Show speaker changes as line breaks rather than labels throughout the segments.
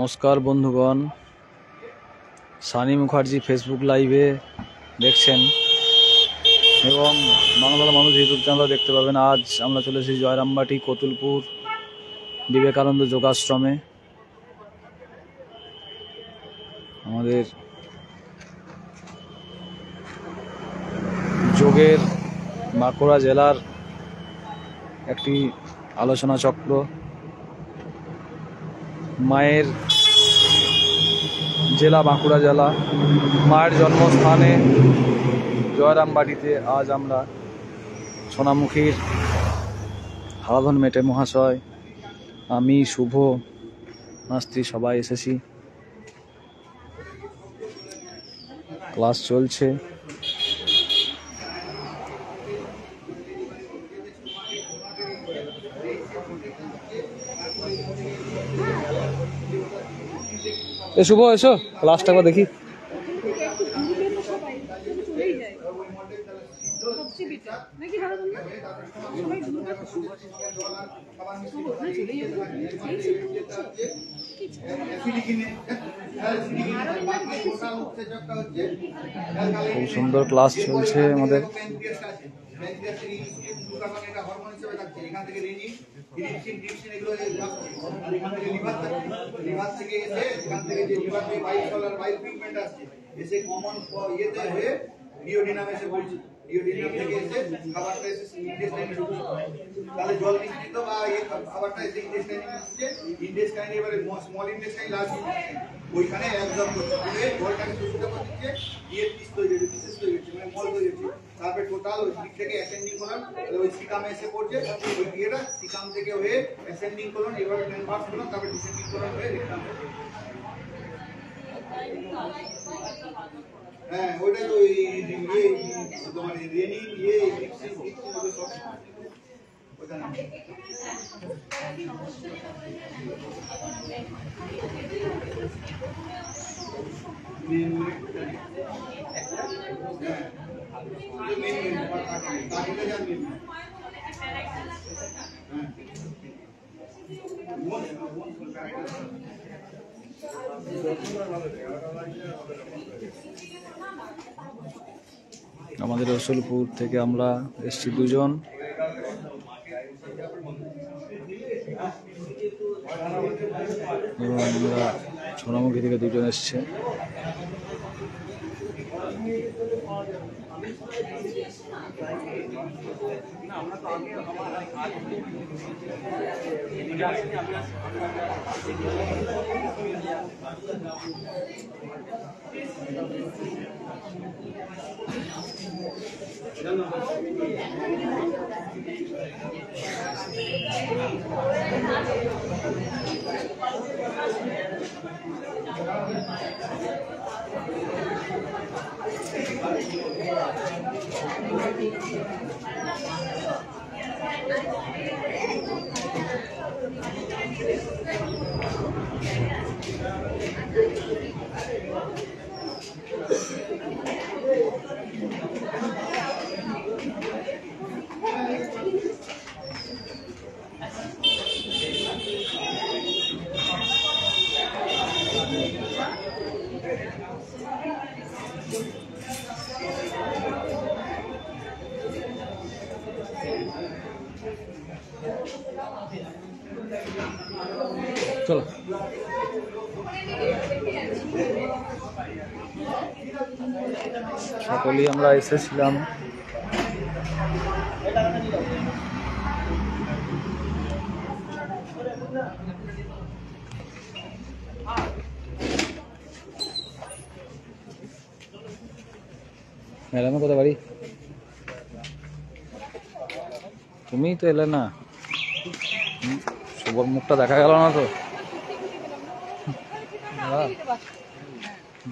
নমস্কার বন্ধুগণ, সানি মুখার্জি ফেসবুক লাইভে দেখছেন এবং বাংলার মানুষ ইউটিউব চ্যানেলও দেখতে পাবেন। আজ আমরা চলে এসেছি জয়রামবাটি কতুলপুর বিবেকানন্দ যোগাশ্রমে। আমাদের যোগের বাঁকুড়া জেলার একটি আলোচনা চক্র, মায়ের জেলা বাঁকুড়া জেলা, মায়ের জন্মস্থানে জয়রামবাটিতে আজ আমরা সোনামুখীর হারাধন মেটে মহাশয়, আমি, শুভ, স্ত্রী সবাই এসেছি। ক্লাস চলছে। শুভ এসো, ক্লাসটা একবার দেখি। খুব সুন্দর ক্লাস চলছে আমাদের।
তাহলে জল মিশ্রিত বা খাবারটা এসে ইন্টেস্টাইনে মিশছে, ইন্টেস্টাইনে এবারে স্মল ইন্টেস্টাইন লার্জ ইন্টেস্টাইন ওইখানে অ্যাবজর্ব করছে, দিয়ে জলটাকে শোষিত করে দিচ্ছে, দিয়ে পিস তৈরি হচ্ছে, পিসেস তৈরি হচ্ছে, মানে মল তৈরি হচ্ছে। তারপরে টোটাল ওই দিক থেকে অ্যাসেন্ডিং কোলন ওই সিকামে এসে পড়ছে, ওই ইয়েটা সিকাম থেকে হয়ে অ্যাসেন্ডিং কোলন, এবারে ট্রান্সভার্স কোলন, তারপরে ডিসেন্ডিং কোলন হয়ে রেক্টাম। হ্যাঁ, ওইটা তো ওই তোমার রেনি সব
আমাদের রসুলপুর থেকে আমরা এসছি দুজন, এবং আমরা সোনামুখী থেকে দুজন এসছে। চলো, সকলেই আমরা এসেছিলাম। ম্যাডামের কোথায় বাড়ি? তুমিই তো এলে না, শুভর মুখটা দেখা গেল না তো।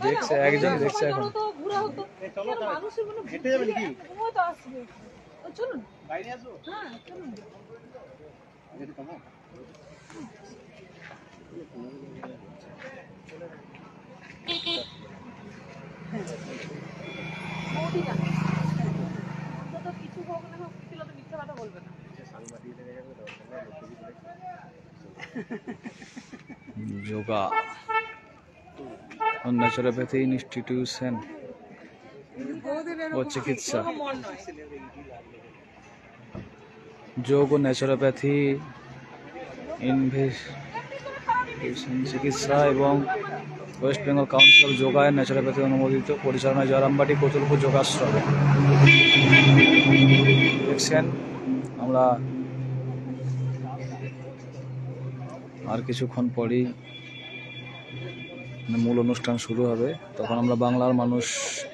দেখছে একজন, দেখছে এখন। যোগা ন্যাচুরোপ্যাথি ইনস্টিটিউশন ও চিকিৎসা, যোগ ও ন্যাচুরোপ্যাথি চিকিৎসা এবং West Bengal council of yoga and naturopathy অনুমোদিত, পরিচালনায় জয়রামবাটি কতুলপুর যোগাশ্রম। দেখছেন আমরা আর কিছুক্ষণ পরই মূল অনুষ্ঠান শুরু হবে, তখন আমরা বাংলার মানুষ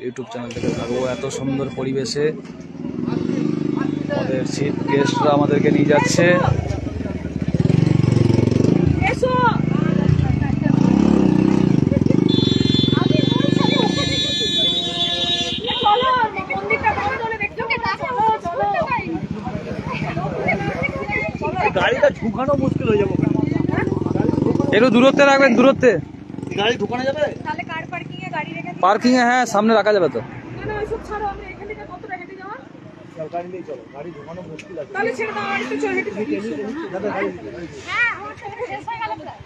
ইউটিউব চ্যানেল থেকে থাকবো। এত সুন্দর পরিবেশে আমাদের চিফ গেস্টরা আমাদেরকে নিয়ে যাচ্ছে।
গাড়িটা ঢুকানো মুশকিল হয়ে যাবে,
একটু দূরত্বে রাখবেন, দূরত্বে।
গাড়ি ঢুকানো যাবে
তাহলে কার পার্কিং এ গাড়ি রেখে
পার্কিং এ, হ্যাঁ সামনে রাখা যাবে তো।
না না ওইসব ছাড়ো, আমরা এখান থেকে কতটা হেঁটে যাওয়া,
গাড়ি নিয়ে চলো, গাড়ি ঢুকানো মুশকিল আছে।
তাহলে ছেড়ে দাও, গাড়িতে চলে হেঁটে হ্যাঁ আমার তো শেষ হয়ে গেল প্রায়।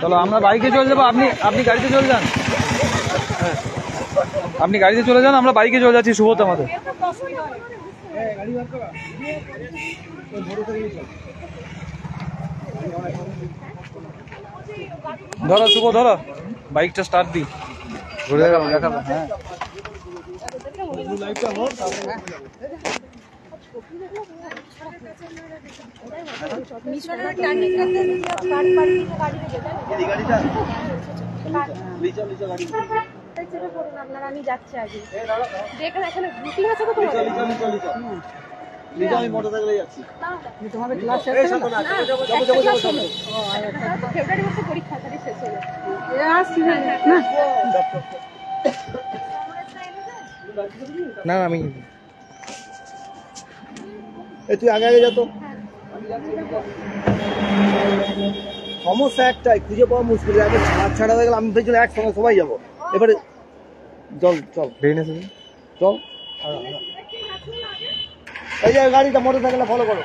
চলো আমরা বাইকে চলে যাবো, আপনি গাড়িতে চলে যান, আপনি গাড়িতে চলে যান, আমরা বাইকে চলে যাচ্ছি শুভতে আমাদের।
এরপর 10 মিনিট হয়।
গাড়ি বার করা ওই মোটর সাইকেল চল।
ধরো শুভ, ধরো বাইকটা স্টার্ট দি, ঘুরে দেখাবো। হ্যাঁ
মিশনের টার্নিং করতে কার পার্কিং এ গাড়ি রেখে দেন।
এই গাড়িটা লিচা লিচা গাড়ি
চেপে পড়ুন আপনারা, আমি যাচ্ছি আগে। দেখেন এখানে বুকিং আছে তো তোমাদের?
লিচা লিচা লিচা লিচা, আমি মোটর সাইকেলে যাচ্ছি।
তোমাদের ক্লাস শেষ
এই সাথে না, যাবো যাবো যাবো যাবো।
ফেব্রুয়ারি মাসে পরীক্ষা, তাহলে শেষ হয়ে যাবে।
না আমি
এই তুই আগে আগে যা তো। সমস্যা একটাই, খুঁজে পাওয়া মুশকিল। আগে ছাড়া হয়ে গেল, আমি পেছনে একসঙ্গে সবাই যাবো। এবারে চল চল চল, এই যে গাড়িটা মোটর সাইকেলে ফলো করো।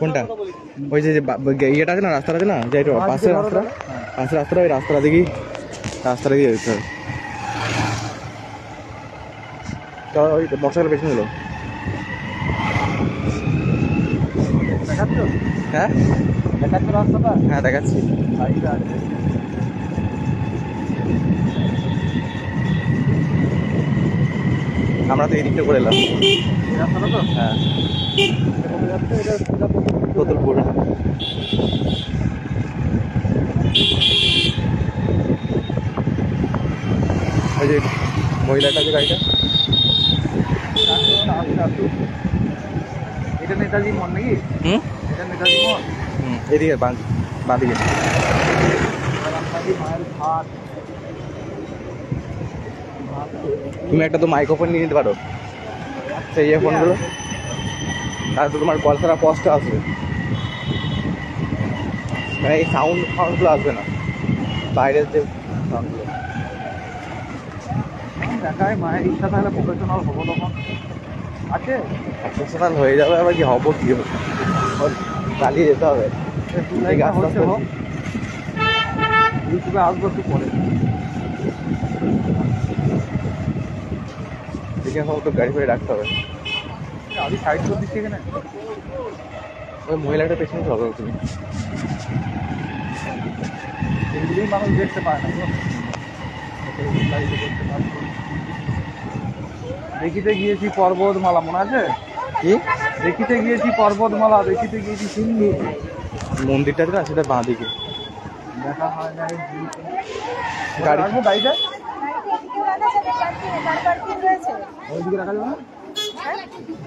কোনটা? ওই যে ইয়েটা আছে না, রাস্তাটা আছে না, যাই পাশের রাস্তাটা, ওই রাস্তাটা দিকেই যেতে হবে। চল, ওই মোটরসাইকেল পেছনে এলো। হ্যাঁ
দেখাচ্ছ রাস্তাটা?
হ্যাঁ দেখাচ্ছি। আমরা তো এদিকটা করে এলাম।
রাস্তাটা তো
হ্যাঁ কতুলপুর। ওই যে মহিলাটা, যে গাড়িটা,
এটা নেতাজি মোড় নাকি?
হুম
এটা নেতাজি মোড়।
এদিকে বাঁদিকে।
মায়ের ভাত,
তুমি একটা তো মাইক্রোফোন নিয়ে নিতে পারো, সেই ফোনগুলো, তাহলে তো তোমার কল ছাড়া কষ্ট আসবে, মানে এই সাউন্ডগুলো আসবে না, বাইরের যে সাউন্ডগুলো।
দেখায় মায়ের ইচ্ছা তাহলে প্রফেশনাল হবো তখন। আছে
প্রফেশনাল হয়ে যাবে, আবার কি হবো, কি হবে, চালিয়ে যেতে হবে। এই আস্তে আস্তে
ইউটিউবে আসবো একটু পরে।
দেখে তো গাড়ি ফেড়ে রাখতে হবে।
আমি সাইড করে দিচ্ছি এখানে।
ওই মহিলাটার পেছনে হবে তুমি।
এগুলোই মানুষ দেখতে পায় না। দেখিতে গিয়েছি পর্বতমালা, মনে আছে?
কি
দেখিতে গিয়েছি পর্বতমালা, দেখিতে গিয়েছি সিন্ধু।
মন্দিরটা আছে না, সেটা বাঁ দিকে।
দেখা হয় না
গাড়ি
রাখবো গাড়িটা
কার পার্কিং রয়েছে?
ওইদিকে রাখা যাবে না?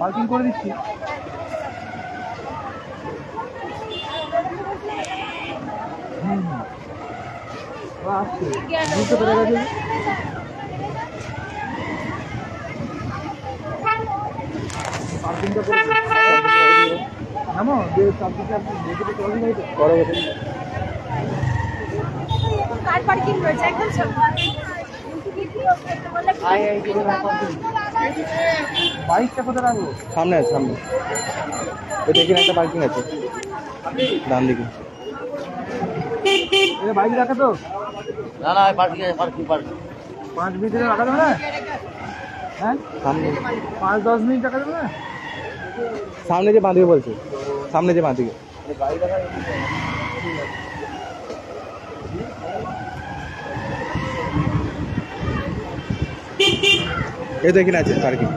পার্কিং করে দিচ্ছি। আসছে বুঝতে পেরে গেছে। পার্কিংটা করে নামো, যে চারদিকে আপনি দেখে চলে যাই তো
করো।
কার পার্কিং রয়েছে একদম সামনে।
বাইকটা কোথায় রাখবো?
সামনে আছে, সামনে ওই দেখি একটা পার্কিং আছে ডান দিকে।
বাইক রাখা তো
না না পার্কিং আছে, পার্কিং
5 মিনিট রাখা যাবে না? হ্যাঁ
সামনে
5-10 মিনিট রাখা যাবে না?
সামনে যে বাঁদিকে বলছে, সামনে যে বাঁদিকে। এই দেখি না আছে পার্কিং।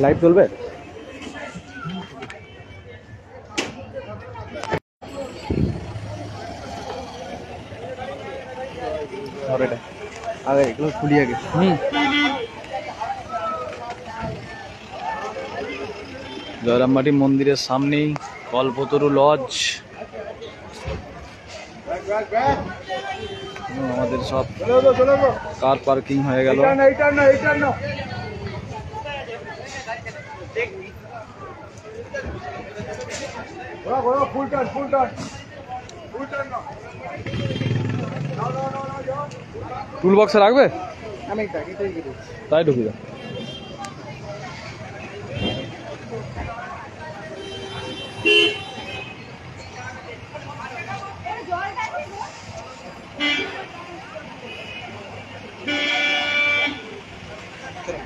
লাইট চলবে? ধর এটা আগে, এগুলো খুলি আগে।
জয়রামবাটি মন্দিরের সামনেই কল্পতরু লজ। আমাদের সব কার পার্কিং হয়ে গেল। টুল বক্সে রাখবে? তাই ঢুকি দাও।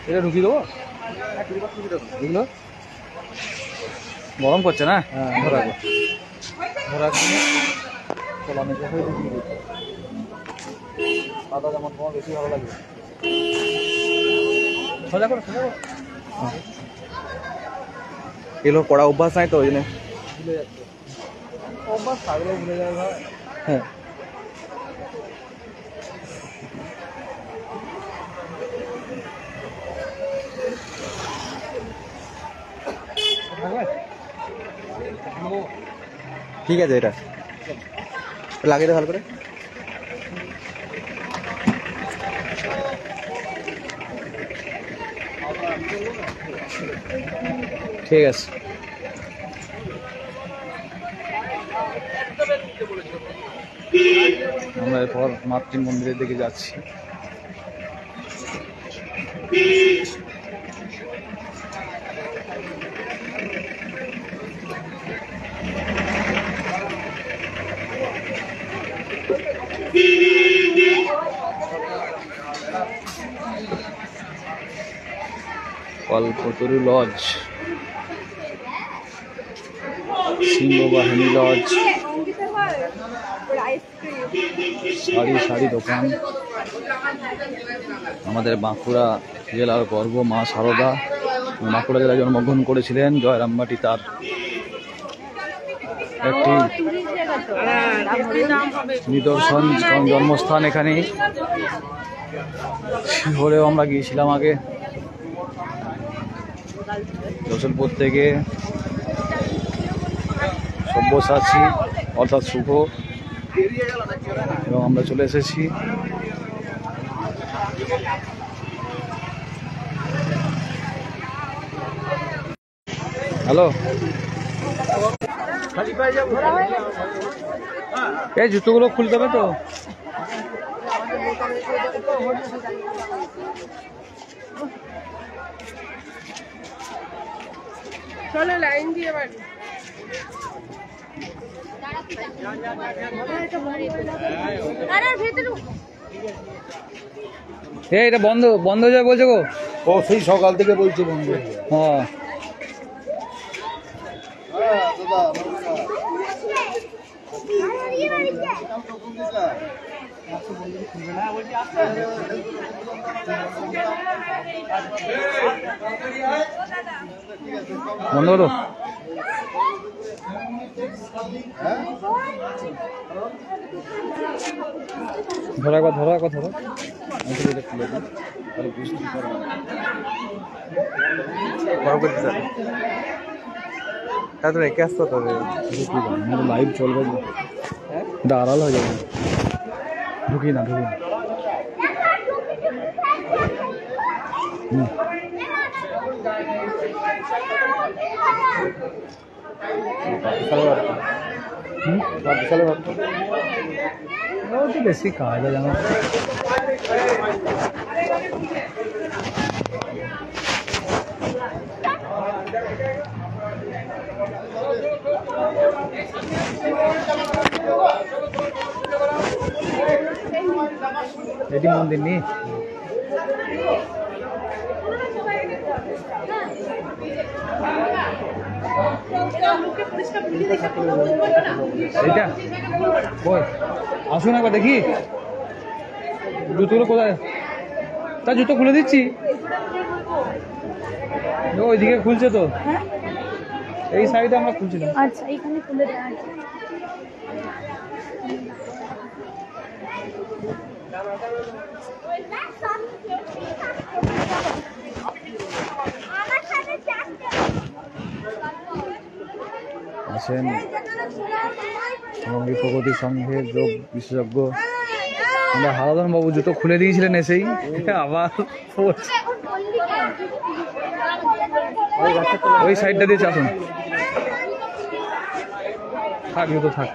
এটা ঢুকিয়ে দেবো। এগুলো গরম করছে না? হ্যাঁ ধরাবো, পাতা যেমন তোমার বেশি ভালো লাগবে। সোজা করো, সোজা করো।
এগুলো পড়া অভ্যাস নাই তো ওই জন্য
ভুলে যাচ্ছে। অভ্যাস থাকলে ভুলে যাবে ভাই।
হ্যাঁ। ঠিক আছে, এটা লাগিয়ে দে ভালো করে।
ঠিক আছে। আমরা এরপর মাতৃ মন্দিরের দিকে যাচ্ছি। কল্পতরু লজ, সিংহবাহিনী লজ, শাড়ি দোকান। আমাদের বাঁকুড়া জেলার গর্ব মা সারদা বাঁকুড়া জেলায় জন্মগ্রহণ করেছিলেন। জয়রামবাটি তার একটি নিদর্শন, জন্মস্থান এখানে। শিহরেও আমরা গিয়েছিলাম আগে। রসুলপুর থেকে সব্যসাচী অর্থাৎ শুভ, এবং আমরা চলে এসেছি হ্যালো। এই জুতোগুলো খুলতে হবে তো।
চলো লাইন দিয়ে বাড়ি।
এটা বন্ধ বন্ধ হয়ে যাবে বলছে গো।
ও সেই সকাল থেকে বলছে বন্ধু।
হ্যাঁ বন্ধ করো। ধরো একবার, ধরো একবার, ধরো।
রেখে আসতো তবে
লাইভ চলবে, এটা আড়াল হয়ে যাবে। ঢুকি না, ঢুকি না। বেশি কাজ আছে আমার। এটি মন্দির নেই এইটা বল আসুন একবার দেখি জুতোগুলো কোথায় তা জুতো খুলে দিচ্ছি ওইদিকে খুলছে তো এই সাইডে আমরা খুলছিলাম
আচ্ছা এইখানে খুলে দেওয়া আছে
আছেন সঙ্গী প্রগতি সংঘের যোগ বিশেষজ্ঞ আমরা হারাধন বাবু জুতো খুলে দিয়েছিলেন এসেই আবার ওই সাইডটা দিয়ে আসুন থাক জুতো থাক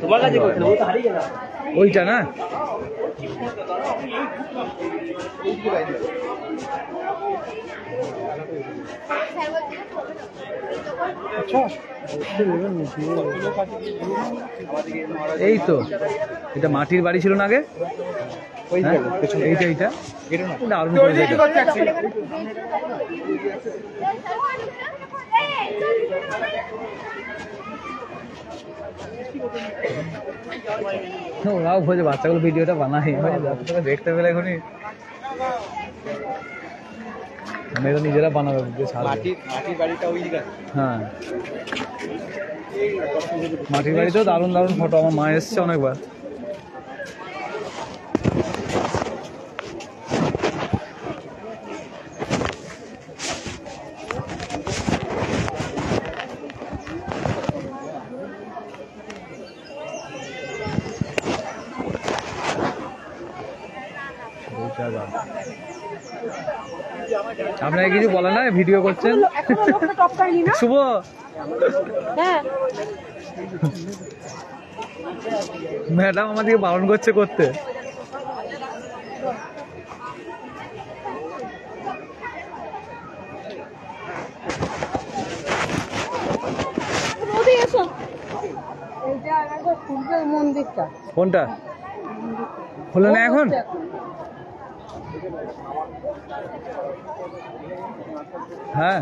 তোমার কাছে
ওইটা না এই তো এটা মাটির বাড়ি ছিল না আগে এইটা এইটা দারুণ করে ওরাও খোঁজে বাচ্চাগুলো ভিডিওটা বানাই দেখতে পেলে এখনই মেয়েরা নিজেরা বানাবে হ্যাঁ মাটির বাড়িতেও দারুণ দারুণ ফটো আমার মা এসছে অনেকবার আপনাকে কিছু বলে না ভিডিও করছেন শুভ
হ্যাঁ
ম্যাডাম আমাদেরকে বারণ করছে করতে
মন্দিরটা
কোনটা খোলে না এখন হ্যাঁ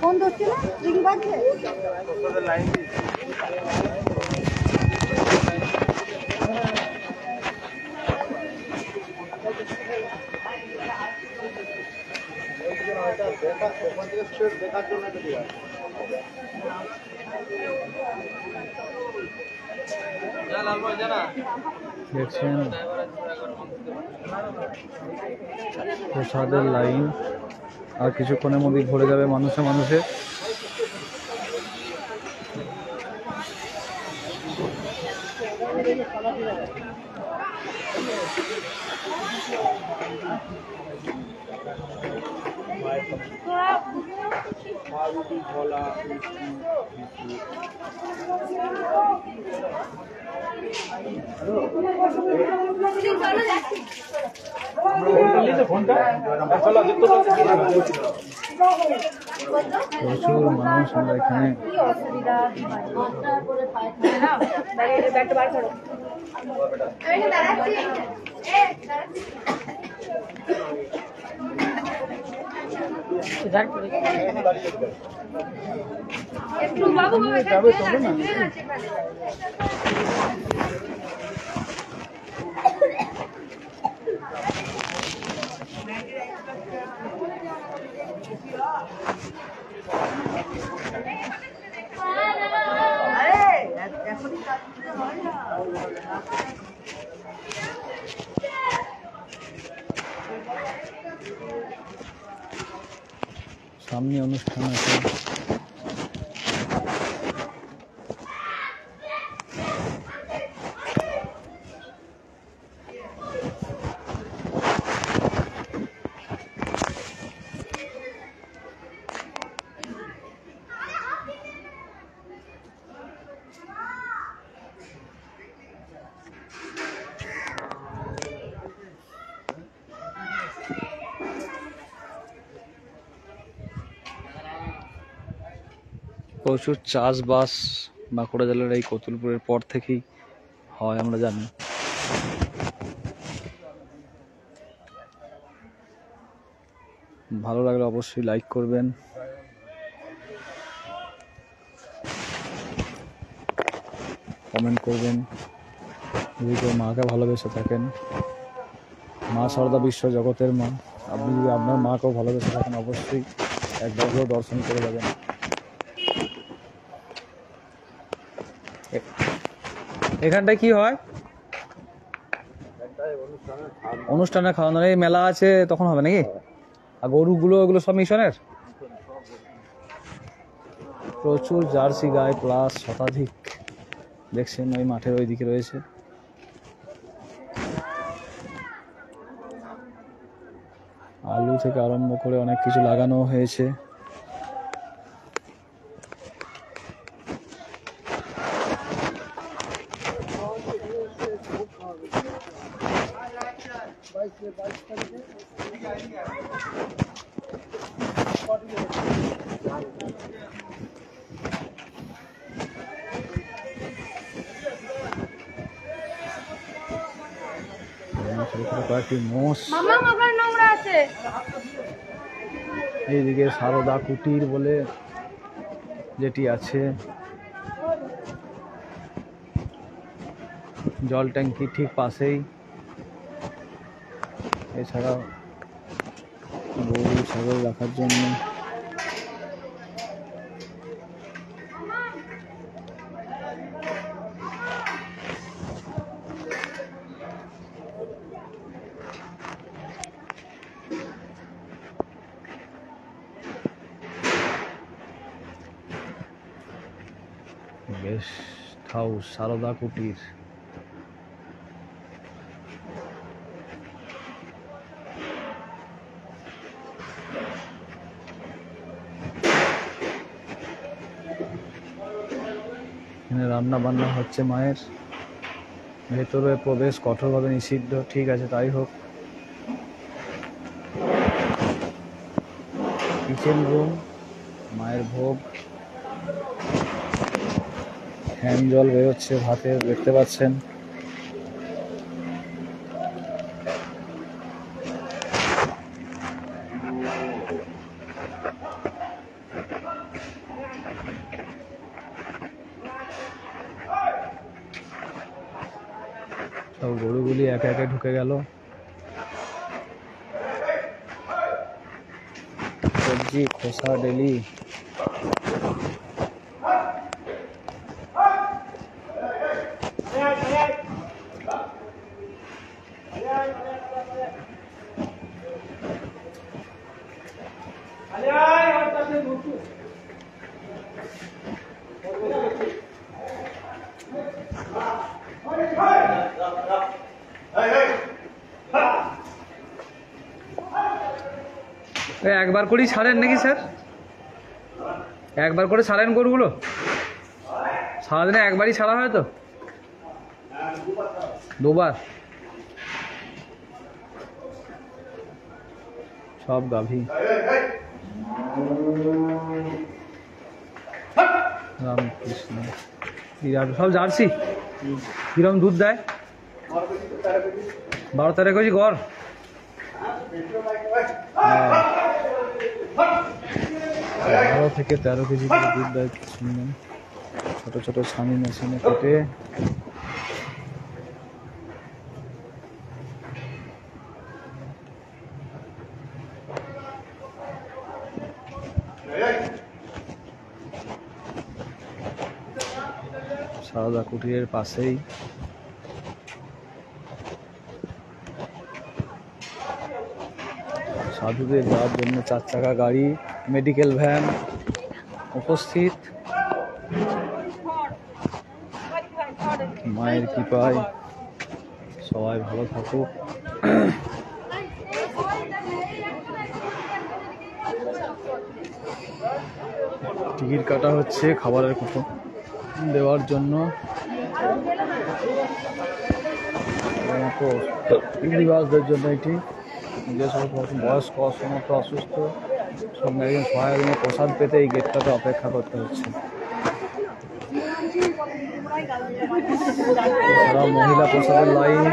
ফোন ধরছে না রিং বাজছে
দেখার জন্য
দেখছেন প্রসাদের লাইন আর কিছুক্ষণের মধ্যে ভরে যাবে মানুষে মানুষে প্রচুর মানুষ আমরা এখানে সামনে অনুষ্ঠান আছে। প্রচুর চাষবাস বাঁকুড়া জেলার এই কতুলপুরের পর থেকেই হয়, আমরা জানি। ভালো লাগলে অবশ্যই লাইক করবেন, কমেন্ট করবেন। যদি কেউ মাকে ভালোবেসে থাকেন, মা সারদা বিশ্ব জগতের মা, আপনি যদি আপনার মাকেও ভালোবেসে থাকেন অবশ্যই একবার হলেও দর্শন করে যাবেন। এখানটায় কি হয়? অনুষ্ঠানে খাওয়ানো, এই মেলা আছে তখন হবে নাকি? আর গরুগুলো ওগুলো সব মিশনের? প্রচুর জার্সি গাই প্লাস শতাধিক দেখছেন ওই মাঠের ওইদিকে রয়েছে। আলু থেকে আরম্ভ করে অনেক কিছু লাগানো হয়েছে। কয়েকটি মোষ,
নোংরা আছে।
এইদিকে সারদা কুটির বলে যেটি আছে, জল ট্যাঙ্কি ঠিক পাশেই। এছাড়াও গরু ছাগল রাখার জন্য গেস্ট হাউস সারদা কুটির। এখানে রান্না বান্না হচ্ছে মায়ের। ভেতরে প্রবেশ কঠোরভাবে নিষিদ্ধ, ঠিক আছে তাই হোক। কিচেন রুম, মায়ের ভোগ, ফ্যান জল বেরোচ্ছে ভাতের, দেখতে পাচ্ছেন। সব গরুগুলি একে একে ঢুকে গেল। সবজি খোসা ডেলি। একবার করেই ছাড়েন নাকি স্যার? একবার করে ছাড়েন গরুগুলো? সারাদিনে একবারই ছাড়া হয় তো? দুবার? সব গাভী। রামকৃষ্ণ, সব জার্সি। কিরম দুধ দেয়? 12-13 কেজি গড়। 12 থেকে 13 কেজি করে দুধ দেয় শুনলাম। ছোট ছোট ছানি মেশিনে কেটে সারদা কুটিরের পাশেই। সাধুদের যাওয়ার জন্য 4 চাকা গাড়ি, মেডিকেল ভ্যান উপস্থিত। মায়ের কৃপায় সবাই ভালো থাকুক। টিকিট কাটা হচ্ছে খাবারের কুপন দেওয়ার জন্য। নিবাসদের জন্য এটি, যে সমস্ত বয়স্ক, অসমর্থ, অসুস্থ সঙ্গে একজন সহায়ক জন্য প্রসাদ পেতে এই গেটটাতে অপেক্ষা করতে হচ্ছে। এছাড়াও মহিলা প্রসাদের লাইন।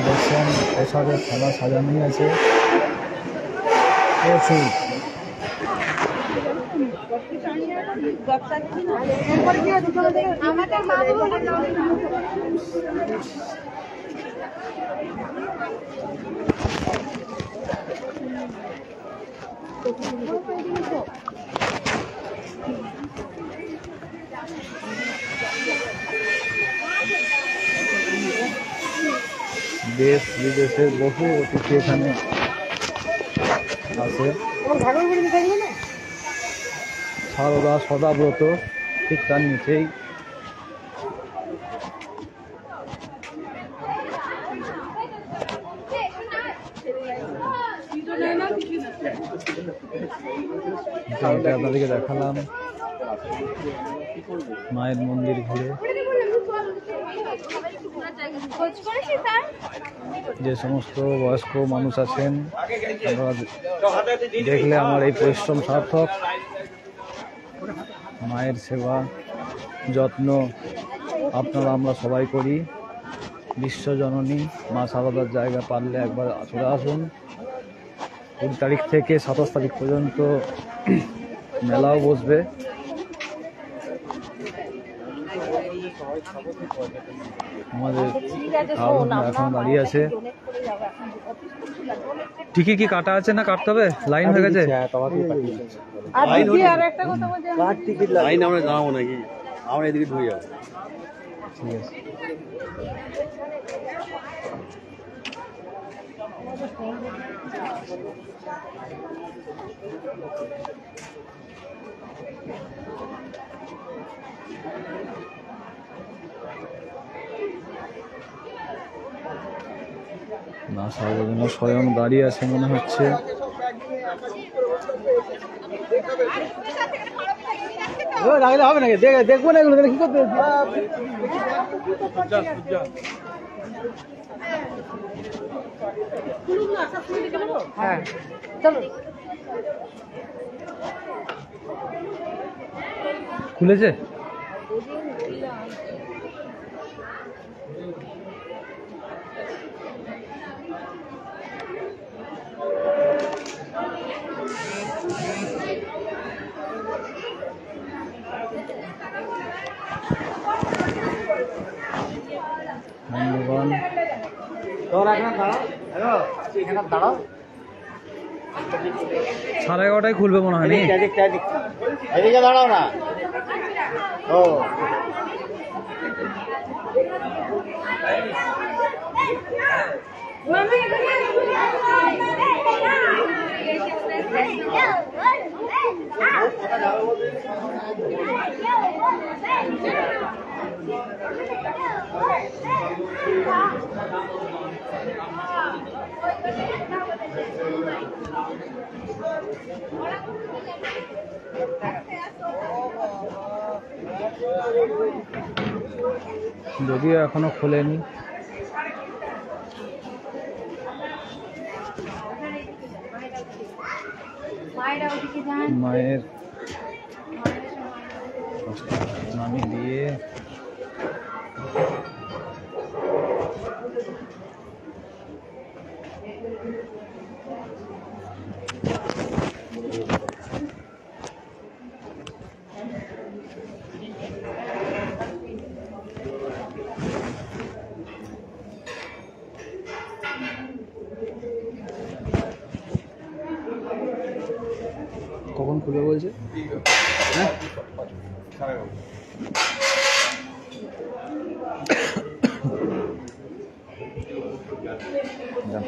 দেখছেন প্রসাদের থালা সাজানোই আছে প্রচুর। দেশ বিদেশের বহু অতিথি এখানে আছে। সারদা সদাব্রত ঠিক তার নিচেই। আপনাদেরকে দেখালাম মায়ের মন্দির ঘুরে। যে সমস্ত বয়স্ক মানুষ আছেন আপনারা দেখলে আমার এই পরিশ্রম সার্থক। মায়ের সেবা যত্ন আপনারা আমরা সবাই করি। বিশ্বজননী মা সারদার জায়গা পারলে একবার চলে আসুন। 20 তারিখ থেকে 27 তারিখ পর্যন্ত মেলাও বসবে। আমাদের এখন দাঁড়িয়ে আছে। টিকিট কি কাটা আছে না কাটতে হবে? লাইন হয়ে গেছে?
লাইন আমরা জানাবো নাকি? আমরা এদিকে ঢুকে যাবো।
ঠিক আছে। না সার্বজনীন স্বয়ং দাঁড়িয়ে আছে মনে হচ্ছে। হবে নাকি? দেখবো না এগুলো কি করতে হ্যাঁ খুলেছে। ধন্যবাদ। 11:30 খুলবে মনে হয়।
এদিকে দাঁড়াও না। ও
যদিও এখনো খোলেনি। মায়ের নামিয়ে দিয়ে কখন খুলবে বলছে? হ্যাঁ যান।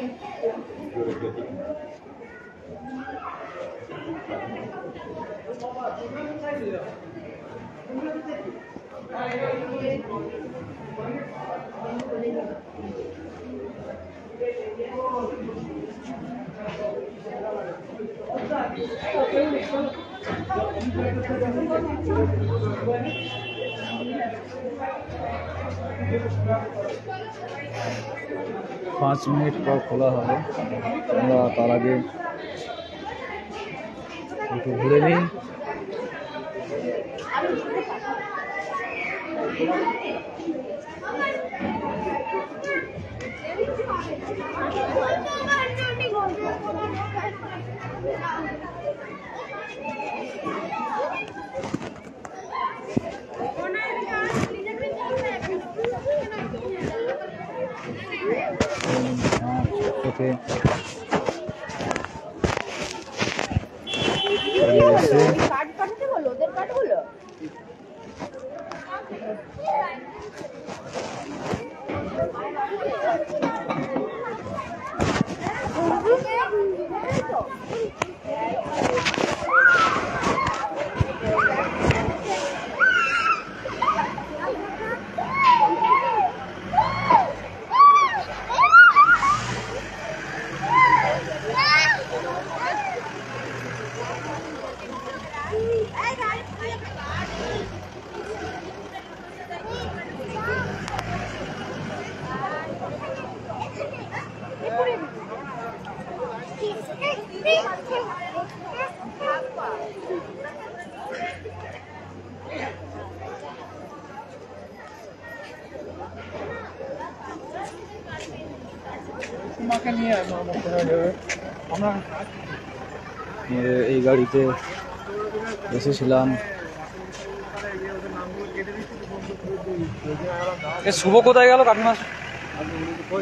5 মিনিট পর খোলা হবে। আমরা তার আগে একটু ঘুরে নিই। থেকে
কাট কাটতে বলো, ওদের কাট বলো। এই গাড়িতে এসেছিলাম। শুভ কোথায় গেল? কাকিমা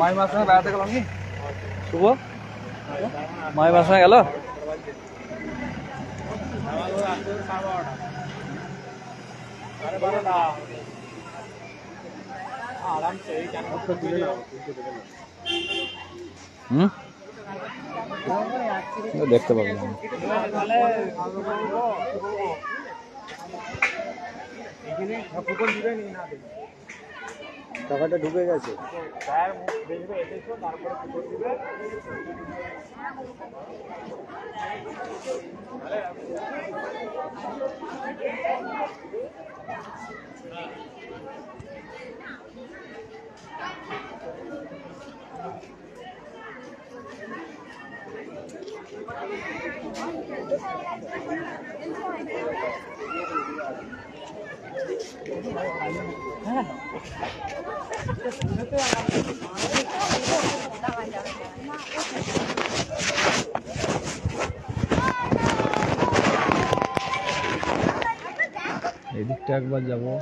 মাইমার সঙ্গে বেড়াতে গেল নি? শুভ মাইমার সঙ্গে গেল? দেখতে পাবেন
টাকাটা ঢুকে গেছে।
এদিকটা একবার যাবো।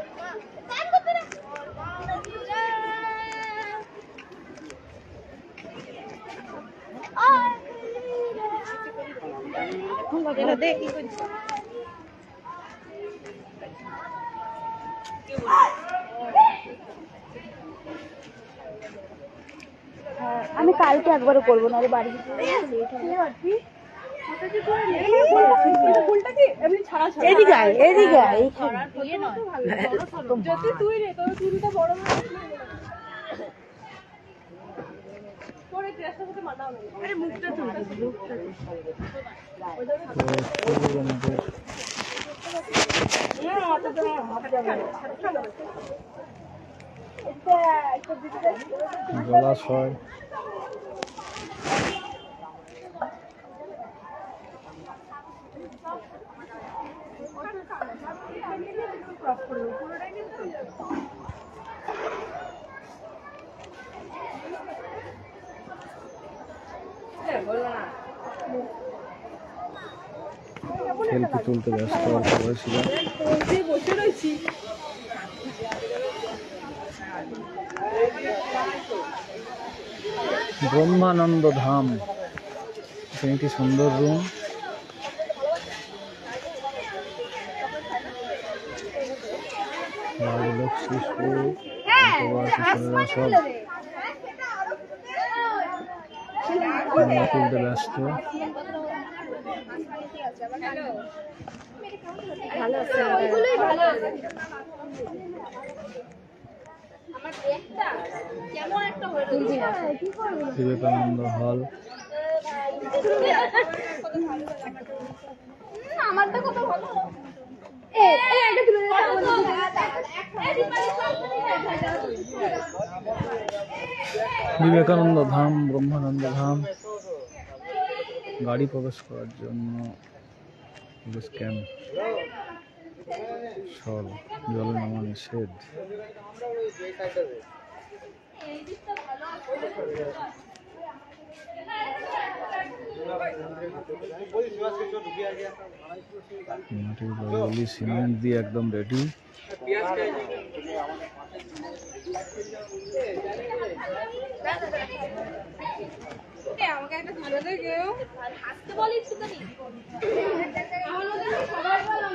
আমি কালকে একবারও করবো না, বাড়ি এদিকে এদিকে তুই রে তোর চুলটা বড় মুখটা
জলাশয় সেলফি তুলতে ব্যস্ত হয়েছিল। ব্রহ্মানন্দ ধাম, এখানে একটি সুন্দর রুম। বালক শিশু অথবা শিশুরা সব ক্যামেরা তুলতে ব্যস্ত। বিবেকানন্দ হল, বিবেকানন্দ ধাম, ব্রহ্মানন্দ ধাম। গাড়ি প্রবেশ করার জন্য পুলিশ ক্যাম্প, সল জলে নামা নিষেধ। মাটির বালি সিমেন্ট দিয়ে একদম রেডি।
আমাকে একটা ভালো লাগে হাসতে বলিস তো নি সবাই বললাম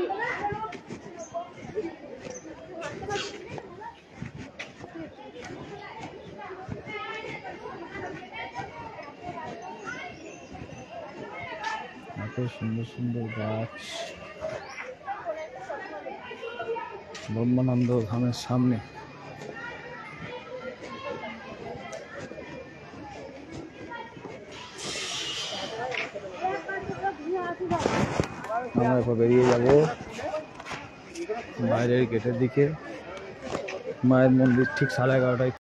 এত সুন্দর সুন্দর গাছ ব্রহ্মানন্দ ধামের সামনে। আমরা এরপর বেরিয়ে যাব বাইরের গেটের দিকে। মায়ের মন্দির ঠিক 11:30টায়